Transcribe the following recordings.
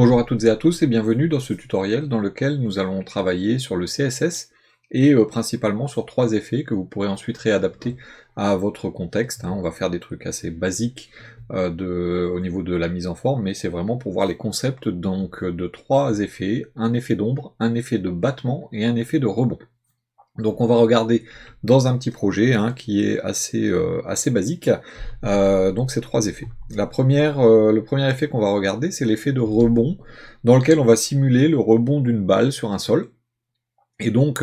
Bonjour à toutes et à tous et bienvenue dans ce tutoriel dans lequel nous allons travailler sur le CSS et principalement sur trois effets que vous pourrez ensuite réadapter à votre contexte. On va faire des trucs assez basiques au niveau de la mise en forme, mais c'est vraiment pour voir les concepts donc, de trois effets, un effet d'ombre, un effet de battement et un effet de rebond. Donc on va regarder dans un petit projet qui est assez basique, donc ces trois effets. Le premier effet qu'on va regarder, c'est l'effet de rebond, dans lequel on va simuler le rebond d'une balle sur un sol. Et donc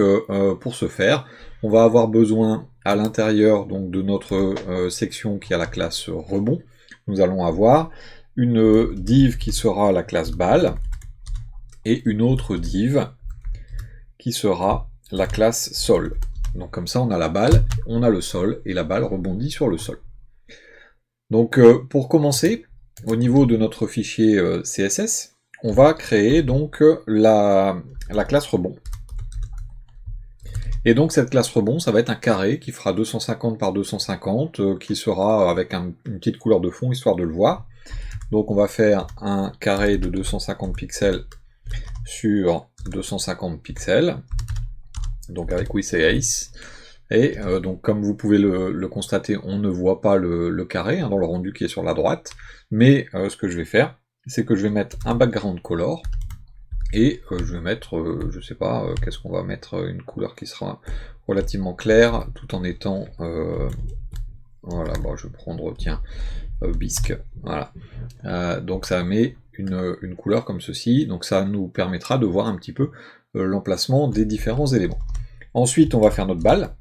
pour ce faire, on va avoir besoin à l'intérieur donc de notre section qui a la classe rebond, nous allons avoir une div qui sera la classe balle, et une autre div qui sera la classe sol. Donc comme ça on a la balle, on a le sol, et la balle rebondit sur le sol. Donc pour commencer, au niveau de notre fichier CSS, on va créer donc la classe rebond. Et donc cette classe rebond, ça va être un carré qui fera 250 par 250, qui sera avec une petite couleur de fond, histoire de le voir. Donc on va faire un carré de 250 pixels sur 250 pixels, donc avec with et ace. Et donc comme vous pouvez le constater, on ne voit pas le carré dans le rendu qui est sur la droite, mais ce que je vais faire, c'est que je vais mettre un background color, et je vais mettre, je sais pas, qu'est-ce qu'on va mettre, une couleur qui sera relativement claire, tout en étant, voilà, bon, je vais prendre, tiens, bisque, voilà. Donc ça met une couleur comme ceci, donc ça nous permettra de voir un petit peu l'emplacement des différents éléments. Ensuite, on va faire notre balle,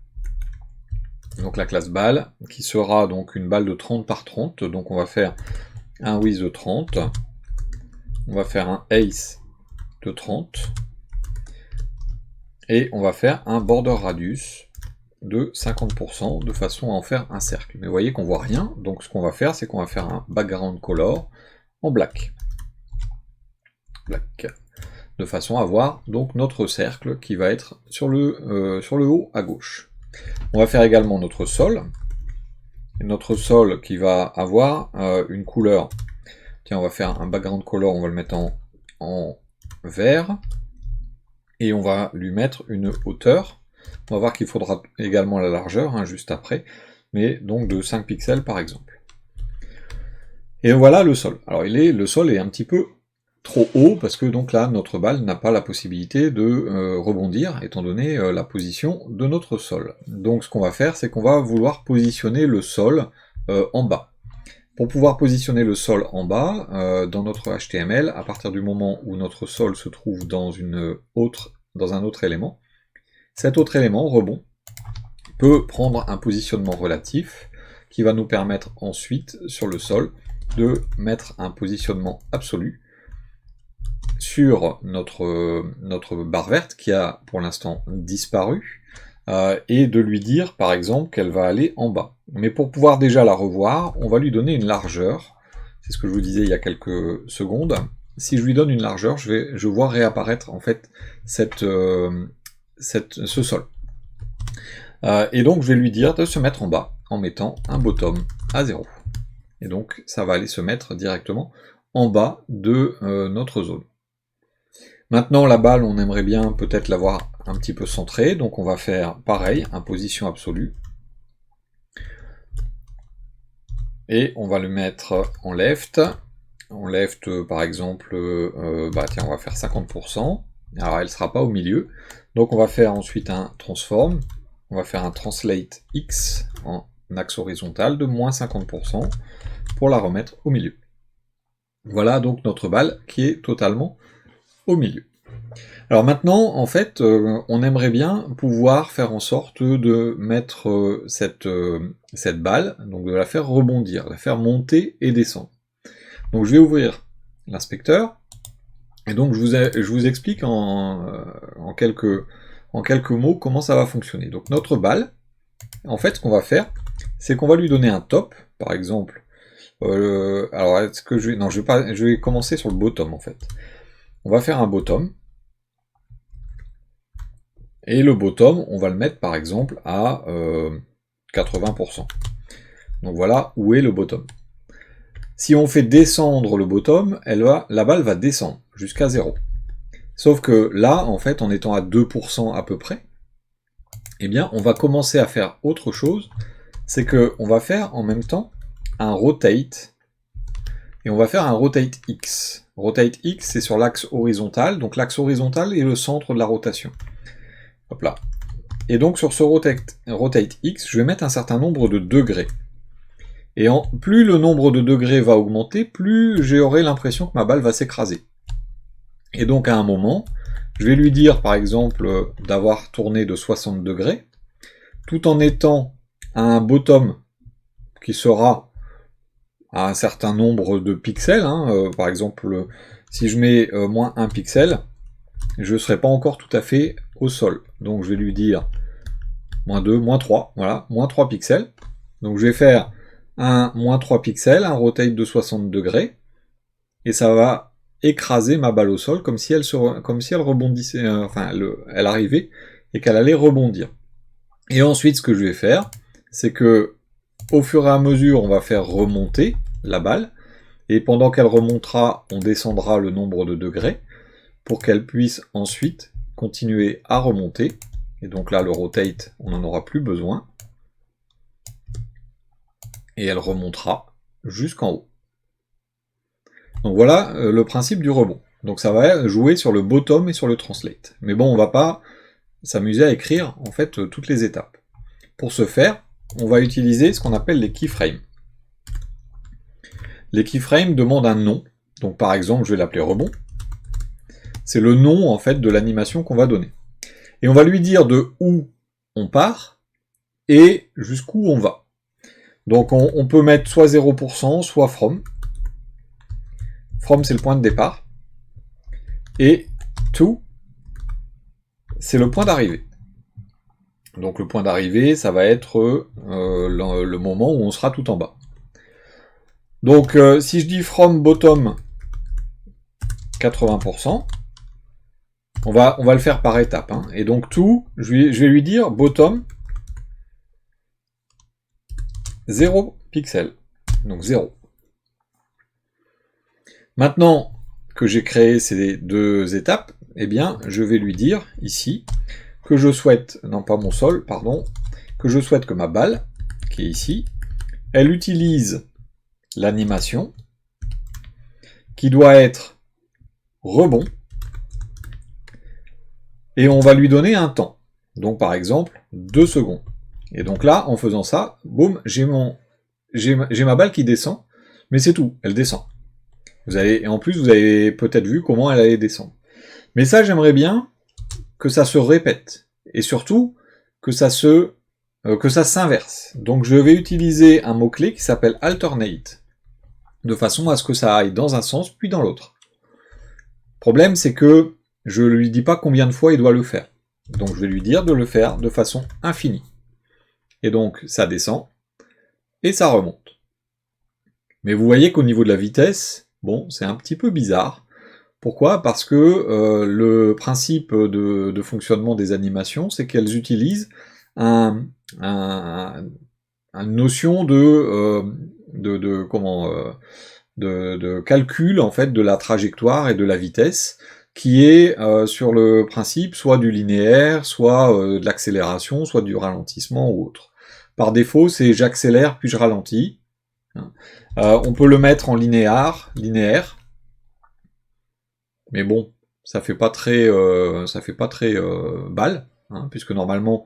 donc la classe balle, qui sera donc une balle de 30 par 30, donc on va faire un width de 30, on va faire un ace de 30, et on va faire un border radius de 50%, de façon à en faire un cercle. Mais vous voyez qu'on voit rien, donc ce qu'on va faire, c'est qu'on va faire un background color en black. De façon à voir donc notre cercle qui va être sur le haut à gauche. On va faire également notre sol, qui va avoir une couleur. Tiens, on va faire un background color, on va le mettre en vert, et on va lui mettre une hauteur. On va voir qu'il faudra également la largeur juste après, mais donc de 5 pixels par exemple. Et voilà le sol. Alors le sol est un petit peu trop haut, parce que donc là notre balle n'a pas la possibilité de rebondir, étant donné la position de notre sol. Donc ce qu'on va faire, c'est qu'on va vouloir positionner le sol en bas. Pour pouvoir positionner le sol en bas, dans notre HTML, à partir du moment où notre sol se trouve dans un autre élément, cet autre élément, rebond, peut prendre un positionnement relatif, qui va nous permettre ensuite, sur le sol, de mettre un positionnement absolu sur notre barre verte, qui a pour l'instant disparu, et de lui dire par exemple qu'elle va aller en bas. Mais pour pouvoir déjà la revoir, on va lui donner une largeur, c'est ce que je vous disais il y a quelques secondes. Si je lui donne une largeur, je vois réapparaître en fait ce sol. Et donc je vais lui dire de se mettre en bas, en mettant un bottom à 0. Et donc ça va aller se mettre directement en bas de notre zone. Maintenant la balle, on aimerait bien peut-être l'avoir un petit peu centrée, donc on va faire pareil, un position absolue. Et on va le mettre en left. En left par exemple, tiens, on va faire 50%. Alors elle ne sera pas au milieu. Donc on va faire ensuite un transform. On va faire un translate X en axe horizontal de moins 50% pour la remettre au milieu. Voilà donc notre balle qui est totalement au milieu. Alors maintenant, en fait, on aimerait bien pouvoir faire en sorte de mettre cette balle, donc de la faire rebondir, la faire monter et descendre. Donc je vais ouvrir l'inspecteur, et donc je vous explique en quelques mots comment ça va fonctionner. Donc notre balle, en fait, ce qu'on va faire, c'est qu'on va lui donner un top, par exemple. Alors, est-ce que je vais... Non, je vais commencer sur le bottom, en fait. On va faire un bottom. Et le bottom, on va le mettre, par exemple, à 80%. Donc voilà où est le bottom. Si on fait descendre le bottom, la balle va descendre. jusqu'à 0. Sauf que là, en fait, en étant à 2% à peu près, eh bien, on va commencer à faire autre chose, c'est que on va faire en même temps un rotate, et on va faire un rotate X. Rotate X, c'est sur l'axe horizontal, donc l'axe horizontal est le centre de la rotation. Hop là. Et donc sur ce rotate X, je vais mettre un certain nombre de degrés. Et plus le nombre de degrés va augmenter, plus j'aurai l'impression que ma balle va s'écraser. Et donc à un moment, je vais lui dire par exemple d'avoir tourné de 60 degrés, tout en étant à un bottom qui sera à un certain nombre de pixels. Par exemple, si je mets moins 1 pixel, je ne serai pas encore tout à fait au sol. Donc je vais lui dire moins 2, moins 3, voilà, moins 3 pixels. Donc je vais faire un moins 3 pixels, un rotate de 60 degrés, et ça va écraser ma balle au sol comme si elle rebondissait, elle arrivait et qu'elle allait rebondir. Et ensuite, ce que je vais faire, c'est que au fur et à mesure, on va faire remonter la balle, et pendant qu'elle remontera, on descendra le nombre de degrés pour qu'elle puisse ensuite continuer à remonter. Et donc là, le rotate, on n'en aura plus besoin. Et elle remontera jusqu'en haut. Donc voilà le principe du rebond. Donc ça va jouer sur le bottom et sur le translate. Mais bon, on va pas s'amuser à écrire en fait toutes les étapes. Pour ce faire, on va utiliser ce qu'on appelle les keyframes. Les keyframes demandent un nom. Donc par exemple, je vais l'appeler rebond. C'est le nom en fait de l'animation qu'on va donner. Et on va lui dire de où on part et jusqu'où on va. Donc on peut mettre soit 0%, soit from. From, c'est le point de départ. Et to, c'est le point d'arrivée. Donc le point d'arrivée, ça va être le moment où on sera tout en bas. Donc si je dis from bottom 80%, on va le faire par étapes. Et donc to, je vais lui dire bottom 0 pixels. Donc 0. Maintenant que j'ai créé ces deux étapes, eh bien, je vais lui dire ici que je souhaite, non pas mon sol, pardon, que je souhaite que ma balle, qui est ici, elle utilise l'animation qui doit être rebond, et on va lui donner un temps. Donc par exemple, 2 secondes. Et donc là, en faisant ça, boum, j'ai ma balle qui descend, mais c'est tout, elle descend. Et en plus, vous avez peut-être vu comment elle allait descendre. Mais ça, j'aimerais bien que ça se répète. Et surtout, que ça s'inverse. Donc je vais utiliser un mot-clé qui s'appelle alternate, de façon à ce que ça aille dans un sens, puis dans l'autre. Le problème, c'est que je ne lui dis pas combien de fois il doit le faire. Donc je vais lui dire de le faire de façon infinie. Et donc, ça descend, et ça remonte. Mais vous voyez qu'au niveau de la vitesse, bon, c'est un petit peu bizarre. Pourquoi? Parce que le principe de fonctionnement des animations, c'est qu'elles utilisent une notion de calcul en fait de la trajectoire et de la vitesse, qui est sur le principe soit du linéaire, soit de l'accélération, soit du ralentissement ou autre. Par défaut, c'est j'accélère puis je ralentis. On peut le mettre en linéaire, mais bon, ça fait pas très balle, puisque normalement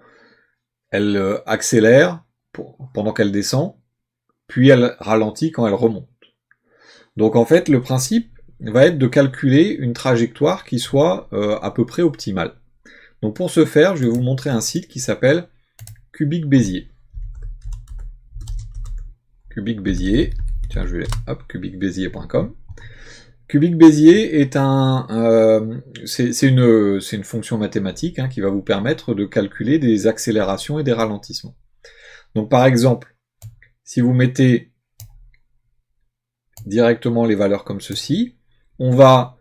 elle accélère pendant qu'elle descend, puis elle ralentit quand elle remonte. Donc en fait, le principe va être de calculer une trajectoire qui soit à peu près optimale. Donc pour ce faire, je vais vous montrer un site qui s'appelle Cubic Bézier. Cubic Bézier, tiens, je vais cubicbézier.com. Cubic Bézier est c'est une fonction mathématique qui va vous permettre de calculer des accélérations et des ralentissements. Donc par exemple, si vous mettez directement les valeurs comme ceci, on va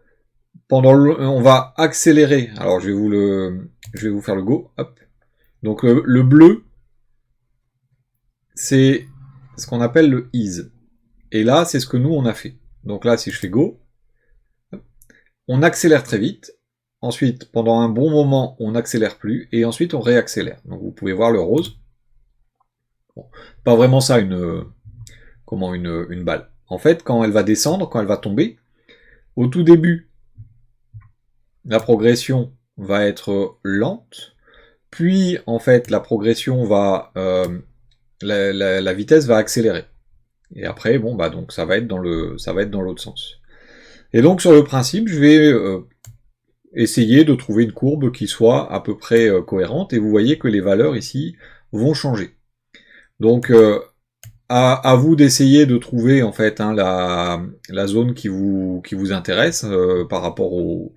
accélérer. Alors je vais vous faire le go. Hop. Donc le bleu, c'est ce qu'on appelle le ease. Et là, c'est ce que nous on a fait. Donc là, si je fais go, on accélère très vite. Ensuite, pendant un bon moment, on n'accélère plus, et ensuite on réaccélère. Donc vous pouvez voir le rose. Bon, pas vraiment ça une balle. En fait, quand elle va descendre, quand elle va tomber, au tout début, la progression va être lente, puis en fait la progression va, la vitesse va accélérer. Et après, bon bah donc ça va être dans l'autre sens. Et donc sur le principe, je vais essayer de trouver une courbe qui soit à peu près cohérente, et vous voyez que les valeurs ici vont changer. Donc à vous d'essayer de trouver en fait hein, la zone qui vous intéresse par rapport aux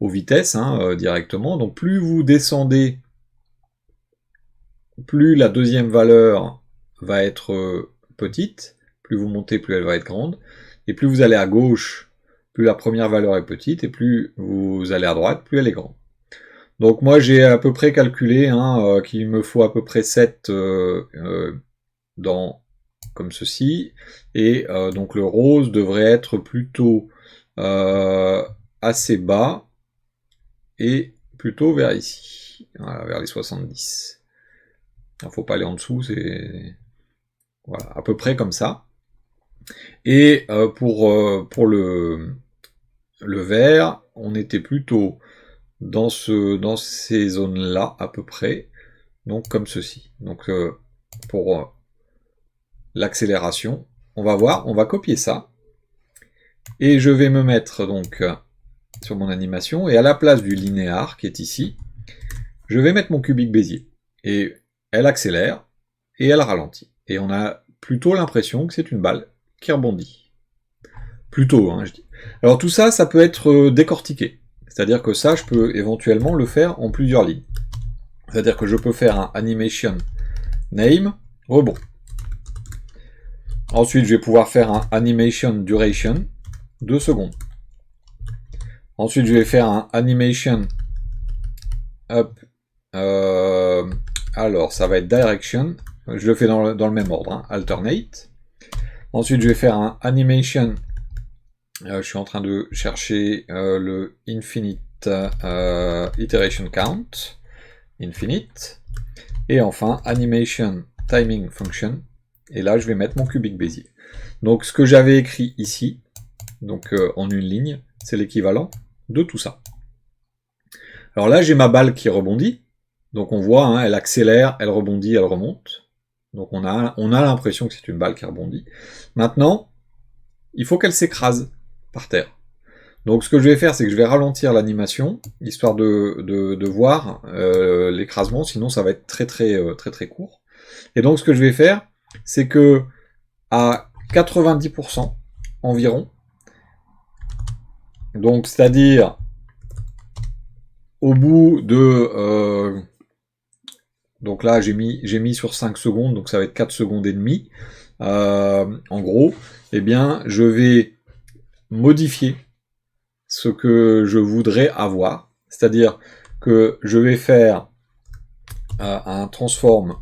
vitesses hein, directement. Donc plus vous descendez, plus la deuxième valeur va être petite, plus vous montez, plus elle va être grande, et plus vous allez à gauche, plus la première valeur est petite, et plus vous allez à droite, plus elle est grande. Donc moi j'ai à peu près calculé hein, qu'il me faut à peu près 7 comme ceci, et donc le rose devrait être plutôt assez bas, et plutôt vers ici, voilà, vers les 70. Il ne faut pas aller en dessous, c'est voilà, à peu près comme ça. Et pour le vert, on était plutôt dans ces zones-là à peu près, donc comme ceci. Donc pour l'accélération, on va voir, on va copier ça, et je vais me mettre donc sur mon animation, et à la place du linéaire qui est ici, je vais mettre mon cubique Bézier, et elle accélère, et elle ralentit, et on a plutôt l'impression que c'est une balle qui rebondit. Plutôt, hein, je dis. Alors tout ça, ça peut être décortiqué, c'est-à-dire que ça, je peux éventuellement le faire en plusieurs lignes. C'est-à-dire que je peux faire un animation name, rebond. Ensuite, je vais pouvoir faire un animation duration, 2 secondes. Ensuite, je vais faire un animation up, alors ça va être direction, je le fais dans le même ordre, hein, alternate. Ensuite, je vais faire un animation, je suis en train de chercher le infinite iteration count, infinite. Et enfin, animation timing function, et là je vais mettre mon cubique Bézier. Donc ce que j'avais écrit ici, donc en une ligne, c'est l'équivalent de tout ça. Alors là j'ai ma balle qui rebondit, donc on voit, hein, elle accélère, elle rebondit, elle remonte. Donc on a l'impression que c'est une balle qui rebondit. Maintenant, il faut qu'elle s'écrase par terre. Donc ce que je vais faire, c'est que je vais ralentir l'animation, histoire de voir l'écrasement, sinon ça va être très court. Et donc ce que je vais faire, c'est que à 90% environ, donc c'est-à-dire au bout de... donc là j'ai mis sur 5 secondes, donc ça va être 4 secondes et demie, en gros, eh bien je vais modifier ce que je voudrais avoir, c'est-à-dire que je vais faire un transform,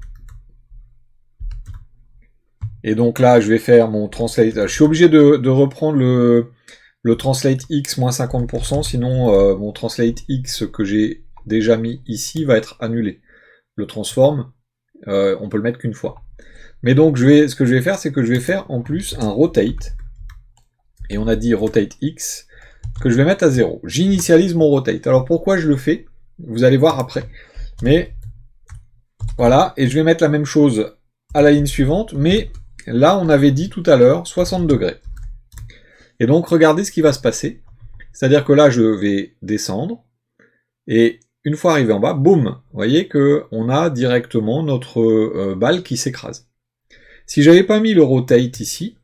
et donc là je vais faire mon translate, je suis obligé de reprendre le translate x moins 50%, sinon mon translate x que j'ai déjà mis ici va être annulé. Le transform, on peut le mettre qu'une fois. Mais donc ce que je vais faire, c'est que je vais faire en plus un rotate, et on a dit rotate x, que je vais mettre à 0. J'initialise mon rotate. Alors pourquoi je le fais? Vous allez voir après. Mais voilà, et je vais mettre la même chose à la ligne suivante, mais là on avait dit tout à l'heure 60 degrés. Et donc regardez ce qui va se passer. C'est-à-dire que là je vais descendre, et une fois arrivé en bas, boum, vous voyez qu'on a directement notre balle qui s'écrase. Si j'avais pas mis le rotate ici,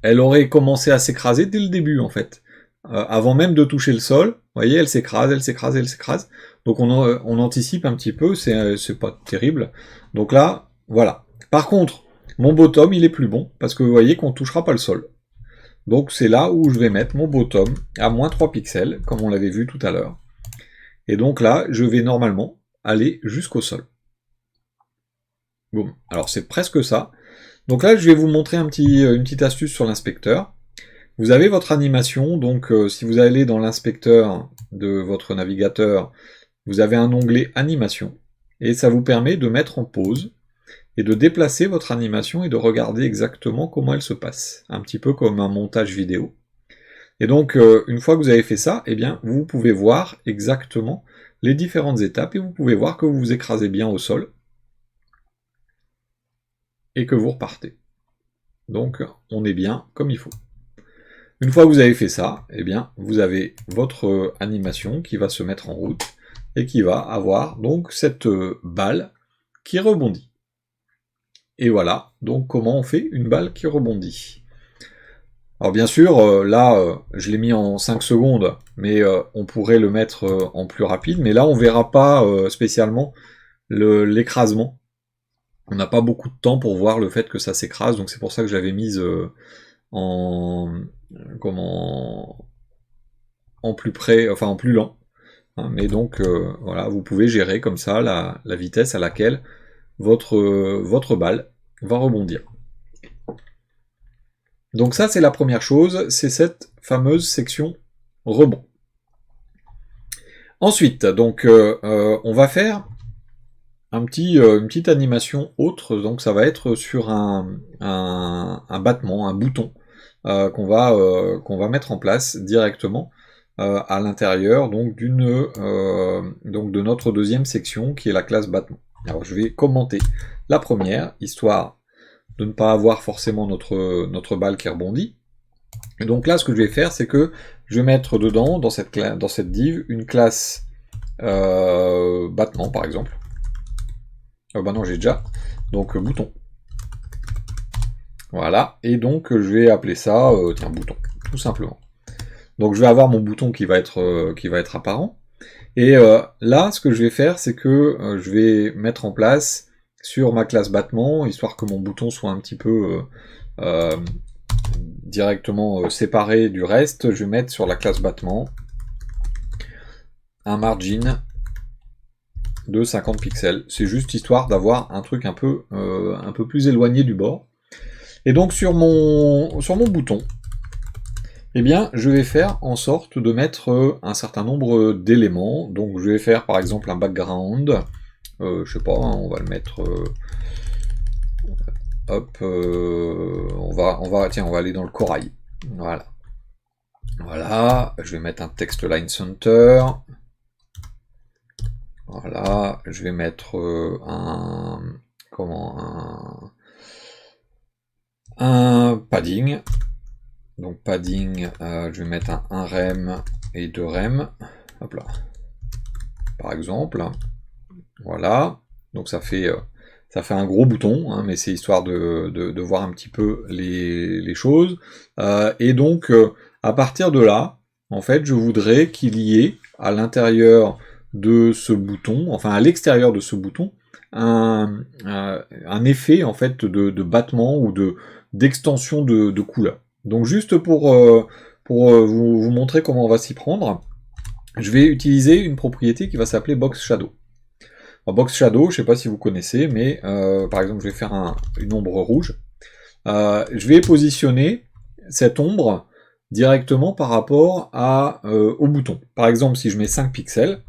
elle aurait commencé à s'écraser dès le début en fait. Avant même de toucher le sol, vous voyez, elle s'écrase, elle s'écrase, elle s'écrase. Donc on anticipe un petit peu, c'est pas terrible. Donc là, voilà. Par contre, mon bottom, il est plus bon, parce que vous voyez qu'on ne touchera pas le sol. Donc c'est là où je vais mettre mon bottom à moins 3 pixels, comme on l'avait vu tout à l'heure. Et donc là, je vais normalement aller jusqu'au sol. Boum. Alors c'est presque ça. Donc là, je vais vous montrer une petite astuce sur l'inspecteur. vous avez votre animation, donc si vous allez dans l'inspecteur de votre navigateur, vous avez un onglet animation, et ça vous permet de mettre en pause, et de déplacer votre animation et de regarder exactement comment elle se passe, un petit peu comme un montage vidéo. Et donc, une fois que vous avez fait ça, eh bien, vous pouvez voir exactement les différentes étapes, et vous pouvez voir que vous vous écrasez bien au sol, et que vous repartez. Donc, on est bien comme il faut. Une fois que vous avez fait ça, eh bien, vous avez votre animation qui va se mettre en route, et qui va avoir donc cette balle qui rebondit. Et voilà, donc comment on fait une balle qui rebondit. Alors bien sûr, là, je l'ai mis en 5 secondes, mais on pourrait le mettre en plus rapide, mais là on verra pas spécialement l'écrasement. On n'a pas beaucoup de temps pour voir le fait que ça s'écrase, donc c'est pour ça que j'avais mise en plus près, enfin en plus lent. Hein, mais donc voilà, vous pouvez gérer comme ça la vitesse à laquelle votre balle va rebondir. Donc ça c'est la première chose, c'est cette fameuse section rebond. Ensuite, donc on va faire une petite animation autre, donc ça va être sur un battement, un bouton qu'on va mettre en place directement à l'intérieur donc de notre deuxième section qui est la classe battement. Alors je vais commenter la première, histoire de ne pas avoir forcément notre balle qui rebondit. Et donc là, ce que je vais faire, c'est que je vais mettre dedans, dans cette div, une classe battement, par exemple. Bah non, j'ai déjà. Donc bouton. Voilà. Et donc je vais appeler ça, tiens, bouton, tout simplement. Donc je vais avoir mon bouton qui va être apparent. Et là, ce que je vais faire, c'est que je vais mettre en place sur ma classe battement, histoire que mon bouton soit un petit peu directement séparé du reste, je vais mettre sur la classe battement un margin de 50 pixels. C'est juste histoire d'avoir un truc un peu plus éloigné du bord. Et donc sur mon bouton, eh bien, je vais faire en sorte de mettre un certain nombre d'éléments. Donc je vais faire par exemple un background. Je sais pas, hein, on va le mettre. Hop, on va aller dans le corail. Voilà. Voilà, je vais mettre un text line center. Voilà, je vais mettre un padding. Donc padding, je vais mettre un rem et 2 rem. Hop là. Par exemple. Voilà. Donc ça fait un gros bouton, hein, mais c'est histoire de voir un petit peu les choses. Et donc, à partir de là, en fait, je voudrais qu'il y ait à l'intérieur de ce bouton, enfin à l'extérieur de ce bouton, un effet en fait de battement ou d'extension de couleur. Donc juste pour vous montrer comment on va s'y prendre, je vais utiliser une propriété qui va s'appeler Box Shadow. Alors, Box Shadow, je ne sais pas si vous connaissez, mais par exemple je vais faire une ombre rouge. Je vais positionner cette ombre directement par rapport au bouton. Par exemple, si je mets 5 pixels,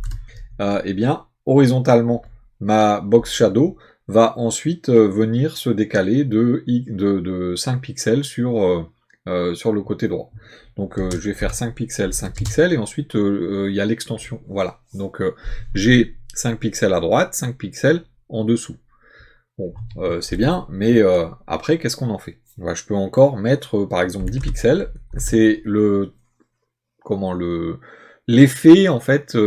eh bien, horizontalement, ma Box Shadow va ensuite venir se décaler de 5 pixels sur le côté droit. Donc je vais faire 5 pixels, et ensuite il y a l'extension. Voilà. Donc j'ai 5 pixels à droite, 5 pixels en dessous. Bon, c'est bien, mais après, qu'est-ce qu'on en fait? Voilà, je peux encore mettre, par exemple, 10 pixels. C'est l'effet, en fait,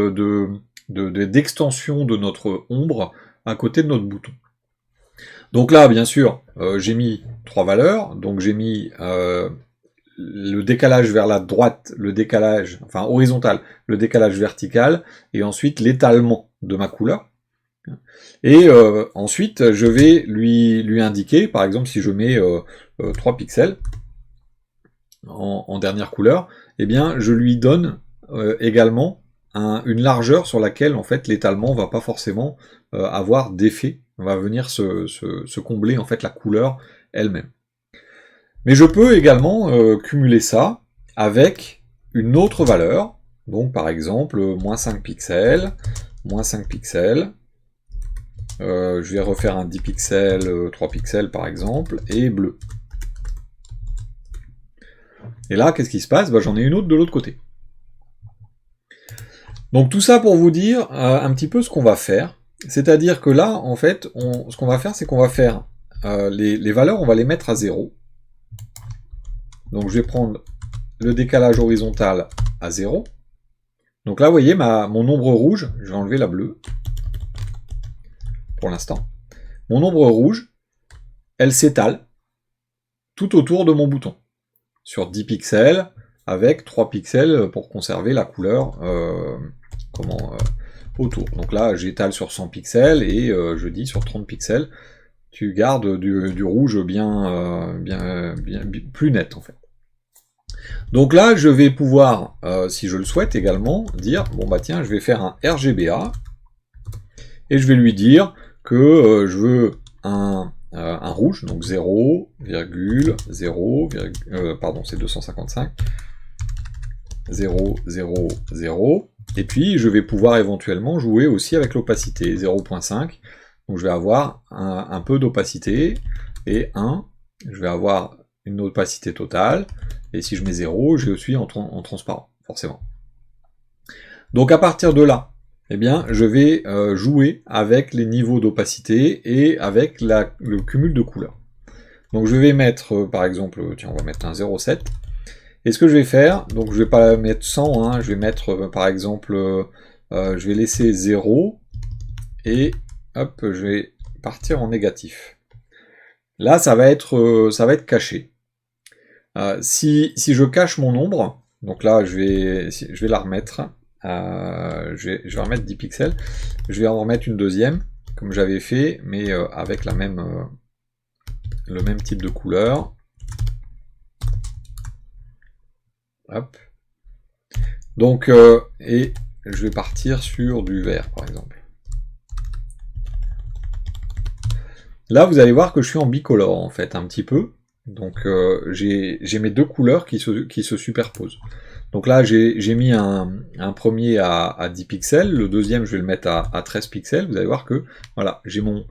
d'extension de notre ombre à côté de notre bouton. Donc là, bien sûr, j'ai mis 3 valeurs. Donc j'ai mis le décalage vers la droite, le décalage, enfin horizontal, le décalage vertical, et ensuite l'étalement de ma couleur. Et ensuite, je vais lui indiquer, par exemple, si je mets 3 pixels en dernière couleur, eh bien, je lui donne également une largeur sur laquelle, en fait, l'étalement va pas forcément avoir d'effet, va venir se combler, en fait, la couleur elle-même. Mais je peux également cumuler ça, avec une autre valeur, donc par exemple, moins 5 pixels, moins 5 pixels, je vais refaire un 10 pixels, 3 pixels par exemple, et bleu. Et là, qu'est-ce qui se passe? J'en ai une autre de l'autre côté. Donc tout ça pour vous dire un petit peu ce qu'on va faire. C'est-à-dire que là, en fait, ce qu'on va faire, c'est qu'on va faire les valeurs, on va les mettre à 0. Donc je vais prendre le décalage horizontal à 0. Donc là, vous voyez, mon ombre rouge, je vais enlever la bleue, pour l'instant. Mon ombre rouge, elle s'étale tout autour de mon bouton, sur 10 pixels, avec 3 pixels pour conserver la couleur autour. Donc là, j'étale sur 100 pixels, et je dis sur 30 pixels, tu gardes du rouge bien plus net, en fait. Donc là, je vais pouvoir, si je le souhaite également, dire, bon bah tiens, je vais faire un RGBA, et je vais lui dire que je veux un rouge, donc 0,0, pardon, c'est 255, 0, 0, 0, et puis je vais pouvoir éventuellement jouer aussi avec l'opacité, 0,5, donc je vais avoir un peu d'opacité, et 1, je vais avoir une opacité totale, et si je mets 0, je suis en transparent, forcément. Donc à partir de là, eh bien, je vais jouer avec les niveaux d'opacité et avec le cumul de couleurs. Donc je vais mettre, par exemple, tiens, on va mettre un 0,7. Et ce que je vais faire, donc je vais pas mettre 100, hein, je vais mettre, par exemple, je vais laisser 0, et hop, je vais partir en négatif. Là, ça va être caché. Si je cache mon ombre, donc là, je vais la remettre. Je vais remettre 10 pixels, je vais en remettre une deuxième, comme j'avais fait, mais avec le même type de couleur. Hop. Donc, et je vais partir sur du vert, par exemple. Là, vous allez voir que je suis en bicolore, en fait, un petit peu. Donc, j'ai mes deux couleurs qui se superposent. Donc là, j'ai mis un premier à 10 pixels, le deuxième, je vais le mettre à 13 pixels. Vous allez voir que, voilà, j'ai mon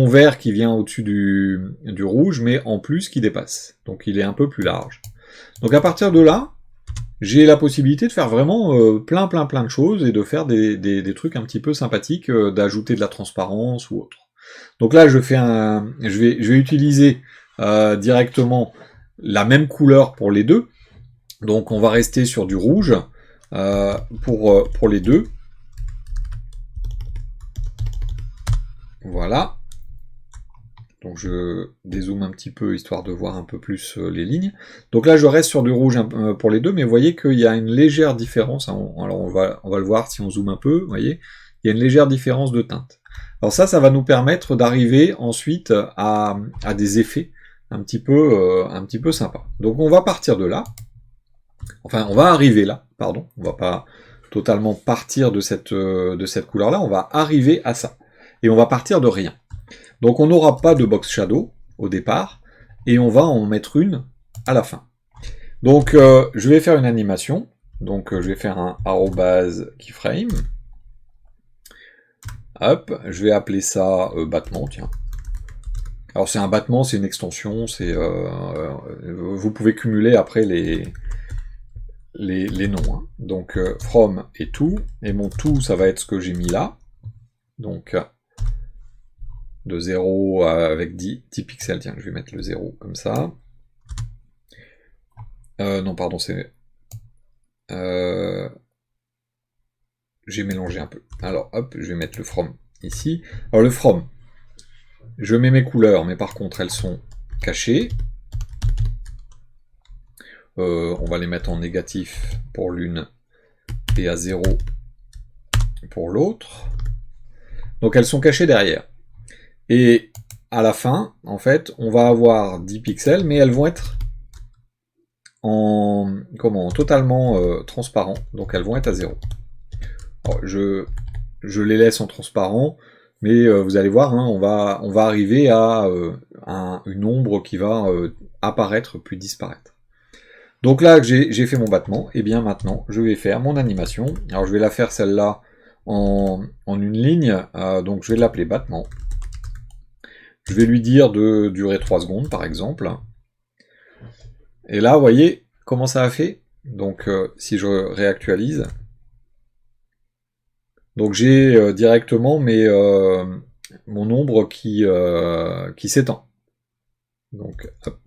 vert qui vient au-dessus du rouge, mais en plus qui dépasse. Donc il est un peu plus large. Donc à partir de là, j'ai la possibilité de faire vraiment plein de choses, et de faire des trucs un petit peu sympathiques, d'ajouter de la transparence ou autre. Donc là, je vais utiliser directement la même couleur pour les deux. Donc on va rester sur du rouge pour les deux. Voilà. Donc je dézoome un petit peu, histoire de voir un peu plus les lignes. Donc là, je reste sur du rouge pour les deux, mais vous voyez qu'il y a une légère différence. Alors on va le voir si on zoome un peu, vous voyez, il y a une légère différence de teinte. Alors ça va nous permettre d'arriver ensuite à des effets un petit peu sympas. Donc on va partir de là. Enfin, on va arriver là, pardon. On va pas totalement partir de cette couleur-là, on va arriver à ça. Et on va partir de rien. Donc on n'aura pas de box shadow au départ, et on va en mettre une à la fin. Donc je vais faire une animation, donc je vais faire un arrobase keyframe. Hop, je vais appeler ça battement, tiens. Alors c'est un battement, c'est une extension, vous pouvez cumuler après les noms. Hein. Donc from et tout, et mon tout, ça va être ce que j'ai mis là. Donc de 0 avec 10 pixels, tiens, je vais mettre le 0 comme ça. Non, pardon, c'est... j'ai mélangé un peu. Alors, hop, je vais mettre le from ici. Alors, le from, je mets mes couleurs, mais par contre, elles sont cachées. On va les mettre en négatif pour l'une et à 0 pour l'autre. Donc, elles sont cachées derrière. Et à la fin, en fait, on va avoir 10 pixels, mais elles vont être totalement transparent, donc elles vont être à 0. Alors, je les laisse en transparent, mais vous allez voir, hein, on va arriver à une ombre qui va apparaître puis disparaître. Donc là, j'ai fait mon battement, et bien maintenant, je vais faire mon animation. Alors je vais la faire celle-là en une ligne, donc je vais l'appeler battement. Je vais lui dire de durer 3 secondes, par exemple. Et là, vous voyez comment ça a fait? Donc si je réactualise, donc j'ai directement mon ombre qui s'étend. Donc, hop,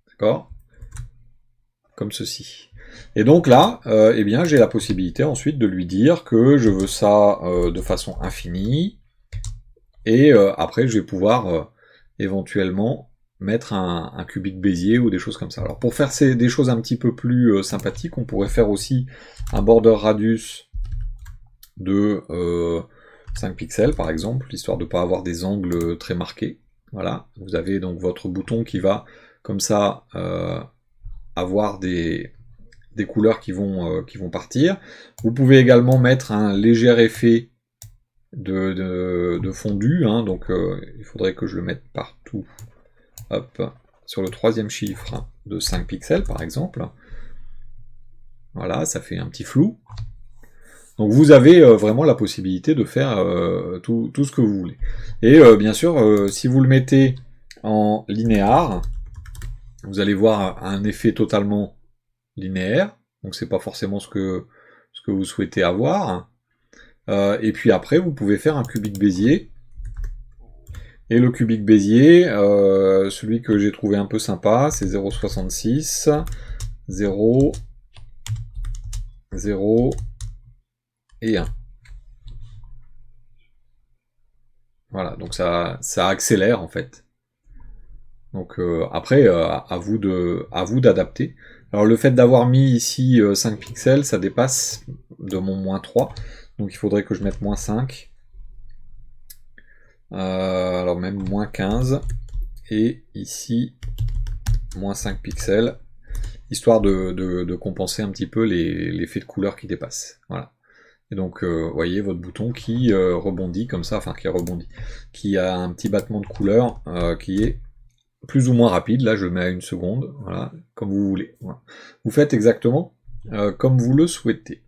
d'accord? Comme ceci. Et donc là, eh bien, j'ai la possibilité ensuite de lui dire que je veux ça de façon infinie, et après je vais pouvoir éventuellement mettre un cubique Bézier ou des choses comme ça. Alors pour faire des choses un petit peu plus sympathiques, on pourrait faire aussi un border radius de 5 pixels par exemple, histoire de ne pas avoir des angles très marqués. Voilà, vous avez donc votre bouton qui va comme ça avoir des couleurs qui vont partir. Vous pouvez également mettre un léger effet de fondu, hein, donc il faudrait que je le mette partout. Hop, sur le troisième chiffre de 5 pixels par exemple. Voilà, ça fait un petit flou. Donc vous avez vraiment la possibilité de faire tout ce que vous voulez. Et bien sûr, si vous le mettez en linéaire, vous allez voir un effet totalement linéaire. Donc c'est pas forcément ce que vous souhaitez avoir. Et puis après, vous pouvez faire un cubique Bézier. Et le cubique Bézier, celui que j'ai trouvé un peu sympa, c'est 0,66, 0, 0 et 1. Voilà, donc ça accélère en fait. Donc après, à vous d'adapter. Alors le fait d'avoir mis ici 5 pixels, ça dépasse de mon moins 3. Donc il faudrait que je mette moins 5. Alors même moins 15. Et ici, moins 5 pixels. Histoire de compenser un petit peu l'effet de couleur qui dépasse. Voilà. Et donc, vous voyez votre bouton qui rebondit comme ça, enfin qui rebondit, qui a un petit battement de couleur qui est plus ou moins rapide. Là, je le mets à 1 seconde, voilà, comme vous voulez. Voilà. Vous faites exactement comme vous le souhaitez.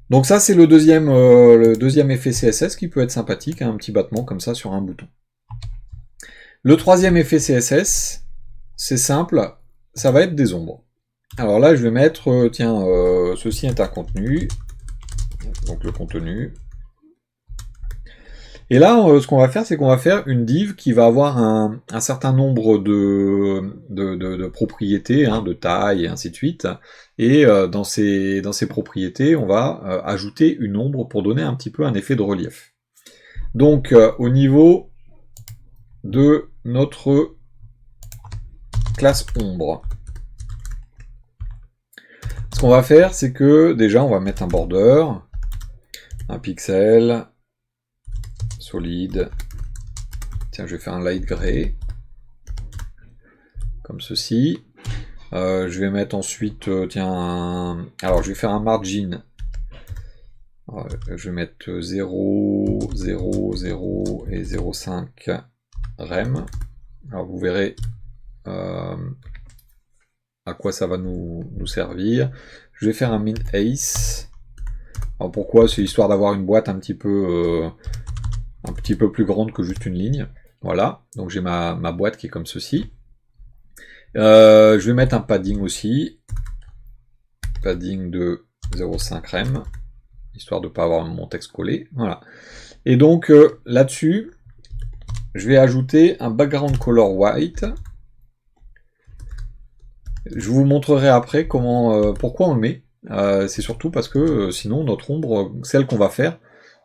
Donc ça, c'est le deuxième effet CSS qui peut être sympathique, hein, un petit battement comme ça sur un bouton. Le troisième effet CSS, c'est simple, ça va être des ombres. Alors là, je vais mettre, ceci est un contenu, donc le contenu. Et là, ce qu'on va faire, c'est qu'on va faire une div qui va avoir un certain nombre de propriétés, hein, de taille et ainsi de suite. Et dans ces propriétés, on va ajouter une ombre pour donner un petit peu un effet de relief. Donc, au niveau de notre classe ombre, ce qu'on va faire, c'est que déjà, on va mettre un border, un pixel, solide. Tiens, je vais faire un light gray, comme ceci. Je vais mettre ensuite, alors je vais faire un margin. Je vais mettre 0, 0, 0 et 0,5 rem. Alors vous verrez à quoi ça va nous servir. Je vais faire un min ace. Alors pourquoi? C'est histoire d'avoir une boîte un petit peu plus grande que juste une ligne. Voilà, donc j'ai ma boîte qui est comme ceci. Je vais mettre un padding aussi. Padding de 0,5 rem. Histoire de ne pas avoir mon texte collé. Voilà. Et donc là-dessus, je vais ajouter un background color white. Je vous montrerai après pourquoi on le met. C'est surtout parce que sinon notre ombre, celle qu'on va faire,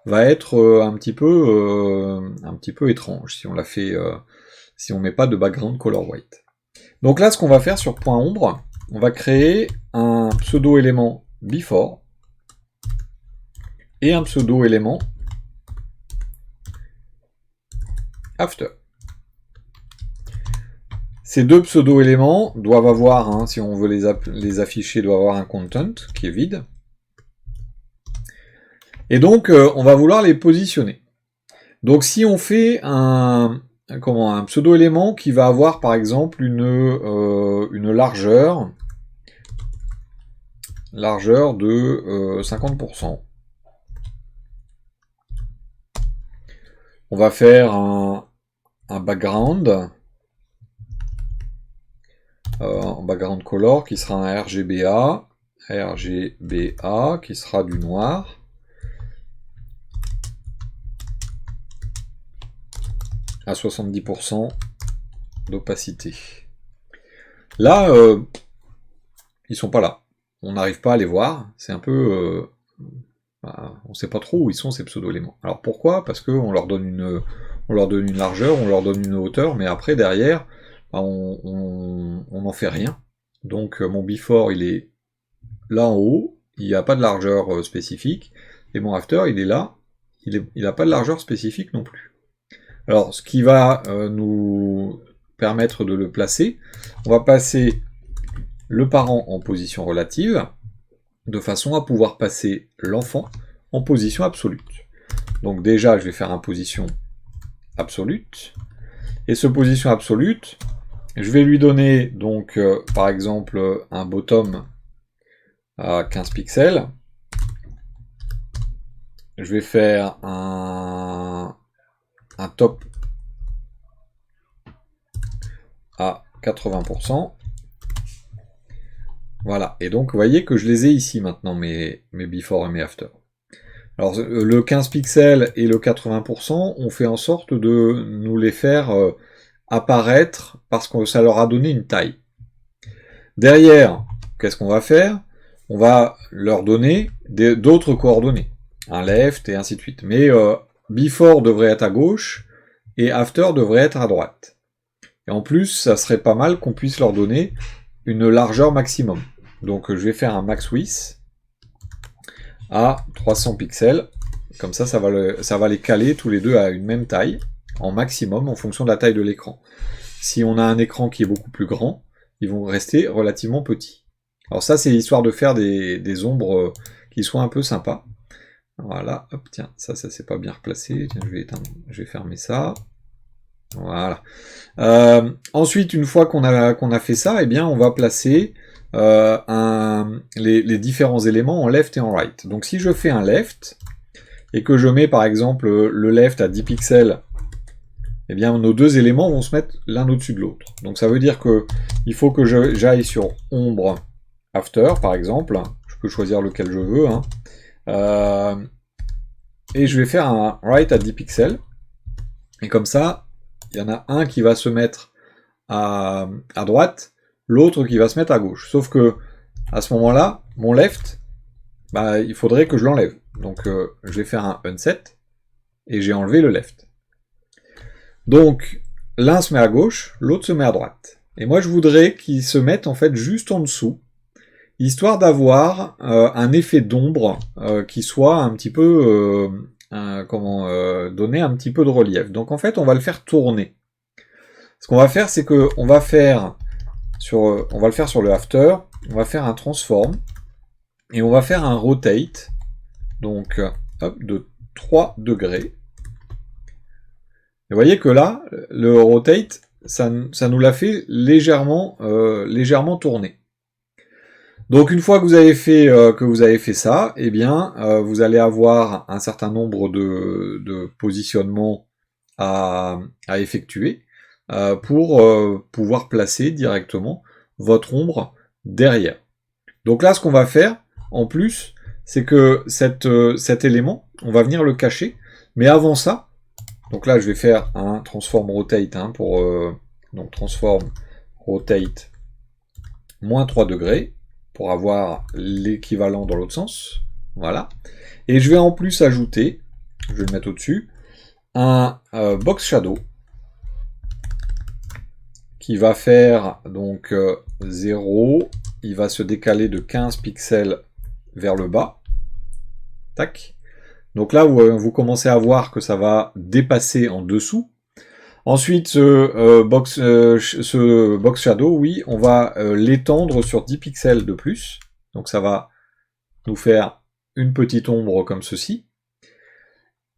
va être un petit peu étrange si on la fait, si on met pas de background color white. Donc là, ce qu'on va faire sur point ombre, on va créer un pseudo élément before et un pseudo élément after. Ces deux pseudo-éléments doivent avoir, hein, si on veut les afficher, doivent avoir un content qui est vide. Et donc, on va vouloir les positionner. Donc, si on fait un un pseudo-élément qui va avoir par exemple une largeur de 50%. On va faire un background, un background color qui sera un RGBA qui sera du noir. À 70% d'opacité. Là, ils sont pas là. On n'arrive pas à les voir. C'est un peu... on sait pas trop où ils sont, ces pseudo-éléments. Alors pourquoi? Parce qu'on leur donne une largeur, on leur donne une hauteur, mais après, derrière, on n'en fait rien. Donc mon before, il est là en haut, il n'y a pas de largeur spécifique, et mon after, il est là, il n'a pas de largeur spécifique non plus. Alors, ce qui va nous permettre de le placer, on va passer le parent en position relative, de façon à pouvoir passer l'enfant en position absolue. Donc déjà, je vais faire une position absolue, et ce position absolue, je vais lui donner donc par exemple un bottom à 15 pixels, je vais faire un top à 80%. Voilà, et donc vous voyez que je les ai ici maintenant, mes before et mes after. Alors le 15 pixels et le 80%, on fait en sorte de nous les faire apparaître parce que ça leur a donné une taille. Derrière, qu'est-ce qu'on va faire? On va leur donner d'autres coordonnées, un left et ainsi de suite. Mais before devrait être à gauche et after devrait être à droite. Et en plus, ça serait pas mal qu'on puisse leur donner une largeur maximum. Donc je vais faire un max width à 300 pixels. Comme ça, ça va les caler tous les deux à une même taille, en maximum, en fonction de la taille de l'écran. Si on a un écran qui est beaucoup plus grand, ils vont rester relativement petits. Alors ça, c'est histoire de faire des ombres qui soient un peu sympas. Voilà, hop, tiens, ça c'est pas bien replacé. Tiens, je vais fermer ça. Voilà. Ensuite, une fois qu'on a fait ça, eh bien, on va placer les différents éléments en left et en right. Donc si je fais un left, et que je mets par exemple le left à 10 pixels, eh bien nos deux éléments vont se mettre l'un au-dessus de l'autre. Donc ça veut dire que il faut que j'aille sur ombre after, par exemple. Je peux choisir lequel je veux. Et je vais faire un right à 10 pixels. Et comme ça, il y en a un qui va se mettre à droite, l'autre qui va se mettre à gauche. Sauf que à ce moment-là, mon left, bah, il faudrait que je l'enlève. Donc je vais faire un unset, et j'ai enlevé le left. Donc l'un se met à gauche, l'autre se met à droite. Et moi je voudrais qu'ils se mettent en fait juste en dessous, histoire d'avoir un effet d'ombre qui soit un petit peu donner un petit peu de relief. Donc en fait on va le faire tourner. Ce qu'on va faire, c'est que on va le faire sur le after, on va faire un transform et on va faire un rotate, donc hop, de 3 degrés. Et vous voyez que là, le rotate, ça nous l'a fait légèrement tourner. Donc une fois que vous avez fait ça, eh bien vous allez avoir un certain nombre de positionnements à effectuer pour pouvoir placer directement votre ombre derrière. Donc là, ce qu'on va faire, en plus, c'est que cet élément, on va venir le cacher, mais avant ça, donc là je vais faire un transform rotate pour donc transform rotate moins 3 degrés pour avoir l'équivalent dans l'autre sens. Voilà. Et je vais en plus ajouter, je vais le mettre au-dessus, un box shadow qui va faire donc 0, il va se décaler de 15 pixels vers le bas. Tac. Donc là, vous commencez à voir que ça va dépasser en dessous. Ensuite, ce box shadow, oui, on va l'étendre sur 10 pixels de plus. Donc ça va nous faire une petite ombre comme ceci.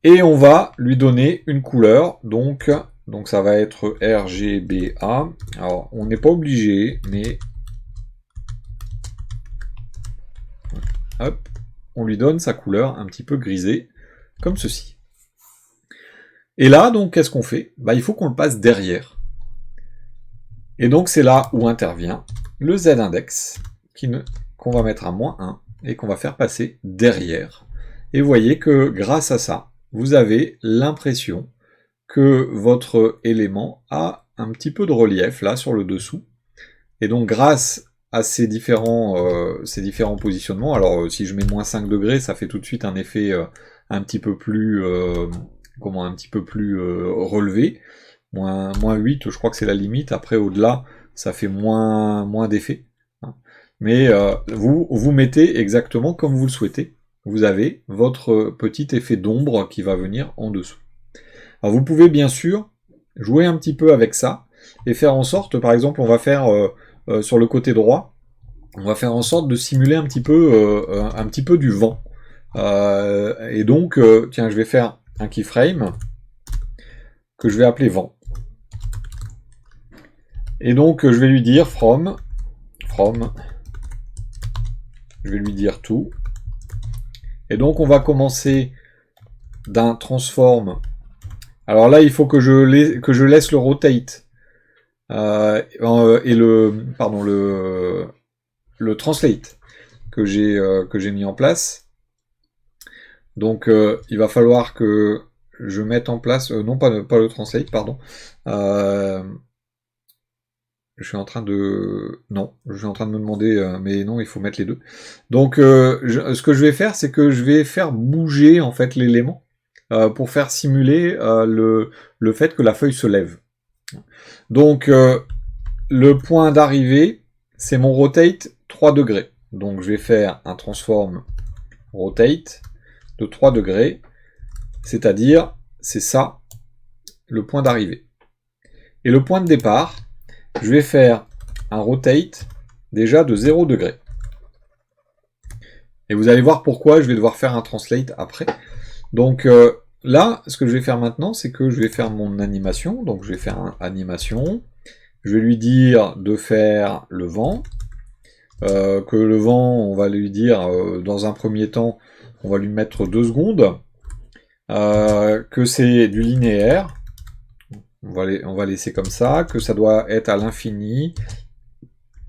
Et on va lui donner une couleur, donc Donc ça va être RGBA. Alors on n'est pas obligé, mais hop, on lui donne sa couleur un petit peu grisée, comme ceci. Et là, donc, qu'est-ce qu'on fait? Bah, il faut qu'on le passe derrière. Et donc c'est là où intervient le Z-index, qu'on va mettre à -1, et qu'on va faire passer derrière. Et vous voyez que grâce à ça, vous avez l'impression que votre élément a un petit peu de relief là sur le dessous. Et donc grâce à ces différents positionnements, alors si je mets -5 degrés, ça fait tout de suite un effet un petit peu plus relevé. -8, je crois que c'est la limite. Après, au-delà, ça fait moins d'effet. Mais vous mettez exactement comme vous le souhaitez. Vous avez votre petit effet d'ombre qui va venir en dessous. Alors vous pouvez bien sûr jouer un petit peu avec ça et faire en sorte, par exemple, on va faire sur le côté droit, on va faire en sorte de simuler un petit peu du vent. Et donc, tiens, je vais faire un keyframe que je vais appeler vent. Et donc je vais lui dire from, je vais lui dire tout. Et donc on va commencer d'un transform. Alors là il faut que je laisse le rotate et le translate que j'ai mis en place. Donc il va falloir que je mette en place, non pas le translate, pardon. Je suis en train de... Non, je suis en train de me demander, mais non, il faut mettre les deux. Donc, ce que je vais faire, c'est que je vais faire bouger, en fait, l'élément, pour faire simuler le fait que la feuille se lève. Donc, le point d'arrivée, c'est mon rotate 3 degrés. Donc, je vais faire un transform rotate de 3 degrés, c'est-à-dire, c'est ça, le point d'arrivée. Et le point de départ, je vais faire un rotate déjà de 0 degré. Et vous allez voir pourquoi je vais devoir faire un translate après. Donc là, ce que je vais faire maintenant, c'est que je vais faire mon animation. Donc je vais faire un animation. Je vais lui dire de faire le vent. Que le vent, on va lui dire, dans un premier temps, on va lui mettre 2 secondes. Que c'est du linéaire. On va laisser comme ça, que ça doit être à l'infini,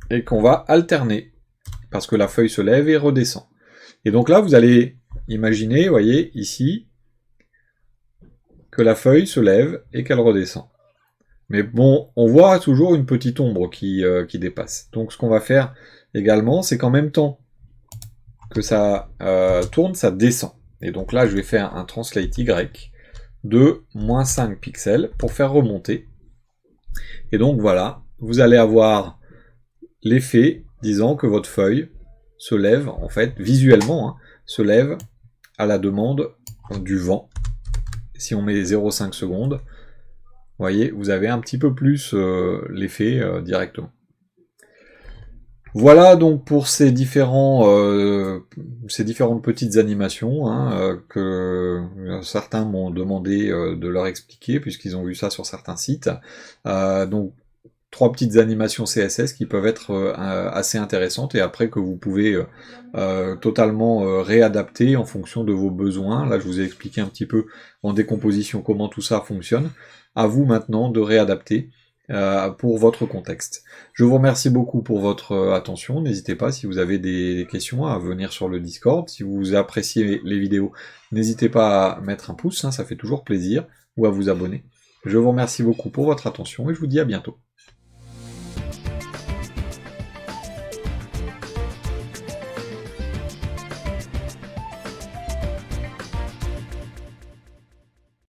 et qu'on va alterner, parce que la feuille se lève et redescend. Et donc là, vous allez imaginer, vous voyez, ici, que la feuille se lève et qu'elle redescend. Mais bon, on voit toujours une petite ombre qui dépasse. Donc ce qu'on va faire également, c'est qu'en même temps que ça tourne, ça descend. Et donc là, je vais faire un translate Y, de -5 pixels pour faire remonter. Et donc voilà, vous allez avoir l'effet disant que votre feuille se lève, en fait, visuellement, hein, se lève à la demande du vent. Si on met 0,5 secondes, vous voyez, vous avez un petit peu plus l'effet directement. Voilà donc pour ces différentes petites animations hein, que certains m'ont demandé de leur expliquer puisqu'ils ont vu ça sur certains sites. Donc 3 petites animations CSS qui peuvent être assez intéressantes et après que vous pouvez totalement réadapter en fonction de vos besoins. Là je vous ai expliqué un petit peu en décomposition comment tout ça fonctionne. À vous maintenant de réadapter pour votre contexte. Je vous remercie beaucoup pour votre attention. N'hésitez pas, si vous avez des questions, à venir sur le Discord. Si vous appréciez les vidéos, n'hésitez pas à mettre un pouce, hein, ça fait toujours plaisir, ou à vous abonner. Je vous remercie beaucoup pour votre attention et je vous dis à bientôt.